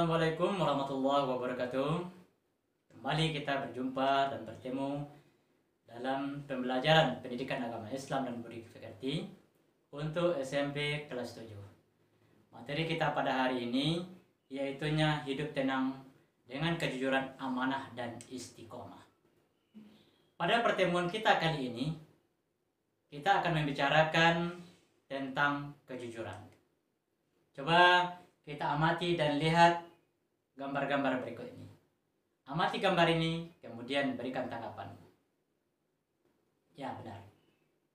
Assalamualaikum warahmatullahi wabarakatuh. Kembali kita berjumpa dan bertemu dalam pembelajaran pendidikan agama Islam dan budi pekerti untuk SMP kelas 7. Materi kita pada hari ini yaitunya hidup tenang dengan kejujuran, amanah dan istiqomah. Pada pertemuan kita kali ini kita akan membicarakan tentang kejujuran. Coba kita amati dan lihat gambar-gambar berikut ini. Amati gambar ini, kemudian berikan tanggapan. Ya, benar.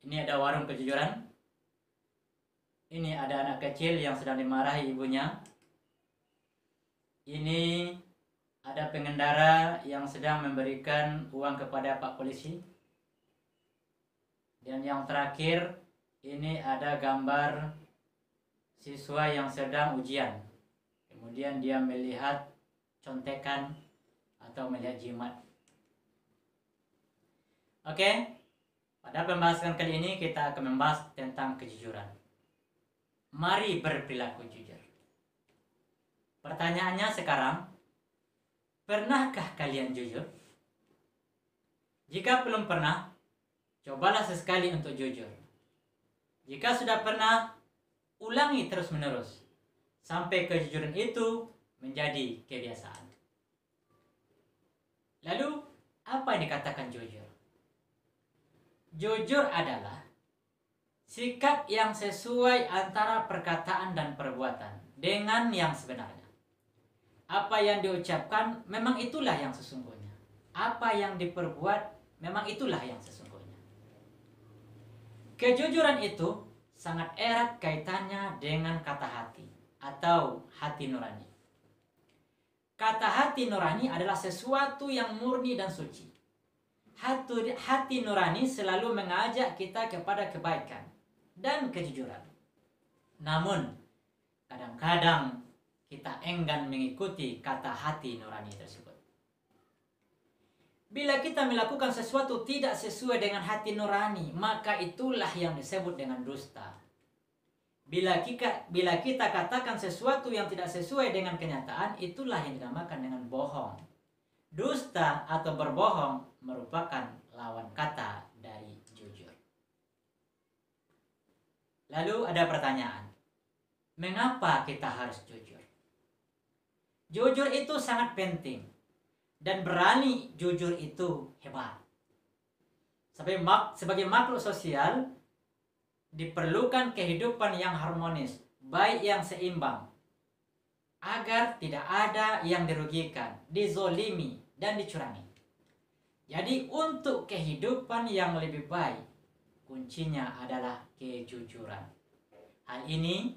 Ini ada warung kejujuran. Ini ada anak kecil yang sedang dimarahi ibunya. Ini ada pengendara yang sedang memberikan uang kepada Pak Polisi. Dan yang terakhir, ini ada gambar siswa yang sedang ujian. Kemudian dia melihat contekan atau melihat jimat. Oke, pada pembahasan kali ini kita akan membahas tentang kejujuran. Mari berperilaku jujur. Pertanyaannya sekarang, pernahkah kalian jujur? Jika belum pernah, cobalah sesekali untuk jujur. Jika sudah pernah, ulangi terus-menerus sampai kejujuran itu menjadi kebiasaan. Lalu, apa yang dikatakan jujur? Jujur adalah sikap yang sesuai antara perkataan dan perbuatan dengan yang sebenarnya. Apa yang diucapkan memang itulah yang sesungguhnya. Apa yang diperbuat memang itulah yang sesungguhnya. Kejujuran itu sangat erat kaitannya dengan kata hati atau hati nurani. Kata hati nurani adalah sesuatu yang murni dan suci. Hati nurani selalu mengajak kita kepada kebaikan dan kejujuran. Namun, kadang-kadang kita enggan mengikuti kata hati nurani tersebut. Bila kita melakukan sesuatu tidak sesuai dengan hati nurani, maka itulah yang disebut dengan dusta. Bila kita katakan sesuatu yang tidak sesuai dengan kenyataan, itulah yang dinamakan dengan bohong. Dusta atau berbohong merupakan lawan kata dari jujur. Lalu ada pertanyaan, mengapa kita harus jujur? Jujur itu sangat penting, dan berani jujur itu hebat. Sebagai makhluk sosial, diperlukan kehidupan yang harmonis, baik yang seimbang, agar tidak ada yang dirugikan, dizolimi, dan dicurangi. Jadi untuk kehidupan yang lebih baik, kuncinya adalah kejujuran. Hal ini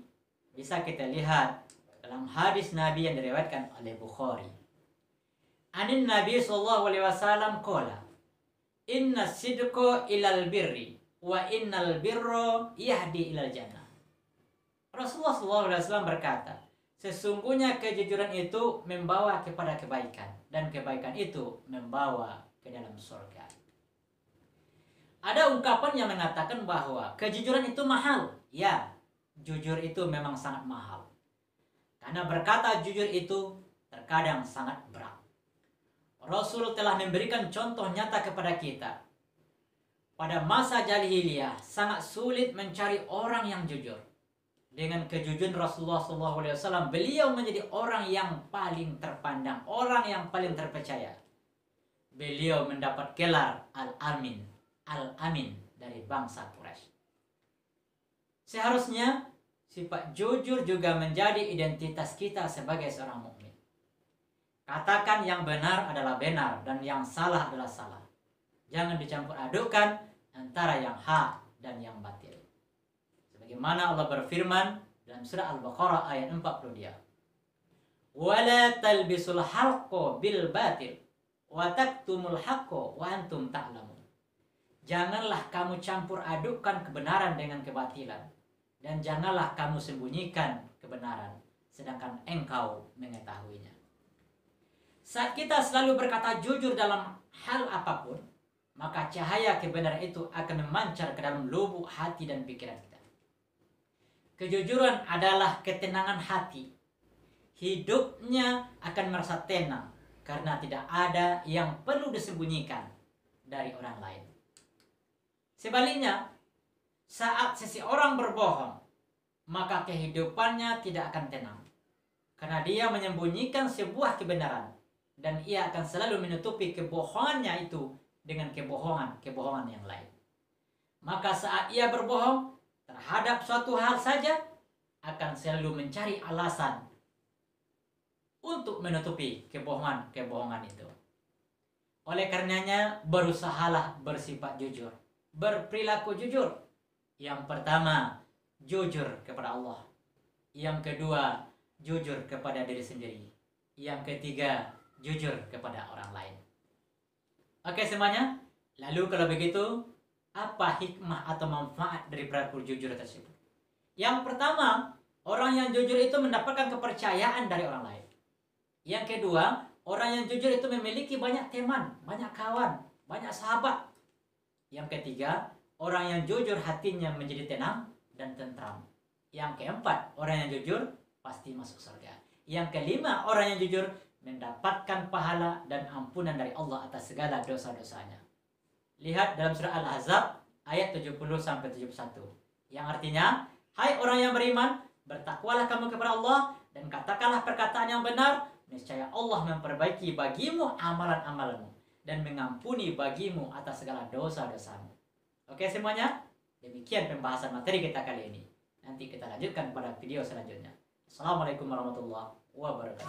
bisa kita lihat dalam hadis Nabi yang diriwayatkan oleh Bukhari. Anin Nabi SAW qala, inna sidqa ilal birri wa innal birro yahdi ilal jannah. Rasulullah SAW berkata, sesungguhnya kejujuran itu membawa kepada kebaikan, dan kebaikan itu membawa ke dalam surga. Ada ungkapan yang mengatakan bahwa kejujuran itu mahal. Ya, jujur itu memang sangat mahal. Karena berkata jujur itu terkadang sangat berat. Rasul telah memberikan contoh nyata kepada kita. Pada masa jahiliyah sangat sulit mencari orang yang jujur. Dengan kejujuran Rasulullah SAW, beliau menjadi orang yang paling terpandang, orang yang paling terpercaya. Beliau mendapat gelar Al-Amin, Al-Amin dari bangsa Quraisy. Seharusnya sifat jujur juga menjadi identitas kita sebagai seorang mukmin. Katakan yang benar adalah benar dan yang salah adalah salah. Jangan dicampur adukkan antara yang hak dan yang batil. Sebagaimana Allah berfirman dalam surah Al-Baqarah ayat 42. Wala talbisul haqqo bil batil wa taktumul haqqo wa antum ta'lamun. Janganlah kamu campur adukkan kebenaran dengan kebatilan, dan janganlah kamu sembunyikan kebenaran sedangkan engkau mengetahuinya. Saat kita selalu berkata jujur dalam hal apapun, maka cahaya kebenaran itu akan memancar ke dalam lubuk hati dan pikiran kita. Kejujuran adalah ketenangan hati. hidupnya akan merasa tenang karena tidak ada yang perlu disembunyikan dari orang lain. Sebaliknya, saat seseorang berbohong, maka kehidupannya tidak akan tenang karena dia menyembunyikan sebuah kebenaran dan ia akan selalu menutupi kebohongannya itu dengan kebohongan yang lain. Maka saat ia berbohong terhadap suatu hal saja, akan selalu mencari alasan untuk menutupi kebohongan itu. Oleh karenanya, berusahalah bersifat jujur, berperilaku jujur. Yang pertama, jujur kepada Allah. Yang kedua, jujur kepada diri sendiri. Yang ketiga, jujur kepada orang lain. Oke semuanya, lalu kalau begitu, apa hikmah atau manfaat dari perilaku jujur tersebut? Yang pertama, orang yang jujur itu mendapatkan kepercayaan dari orang lain. Yang kedua, orang yang jujur itu memiliki banyak teman, banyak kawan, banyak sahabat. Yang ketiga, orang yang jujur hatinya menjadi tenang dan tentram. Yang keempat, orang yang jujur pasti masuk surga. Yang kelima, orang yang jujur mendapatkan pahala dan ampunan dari Allah atas segala dosa-dosanya. Lihat dalam surah Al-Ahzab ayat 70-71 yang artinya, hai orang yang beriman, bertakwalah kamu kepada Allah dan katakanlah perkataan yang benar, niscaya Allah memperbaiki bagimu amalan-amalmu dan mengampuni bagimu atas segala dosa-dosamu. Oke semuanya, demikian pembahasan materi kita kali ini. Nanti kita lanjutkan pada video selanjutnya. Assalamualaikum warahmatullahi wabarakatuh.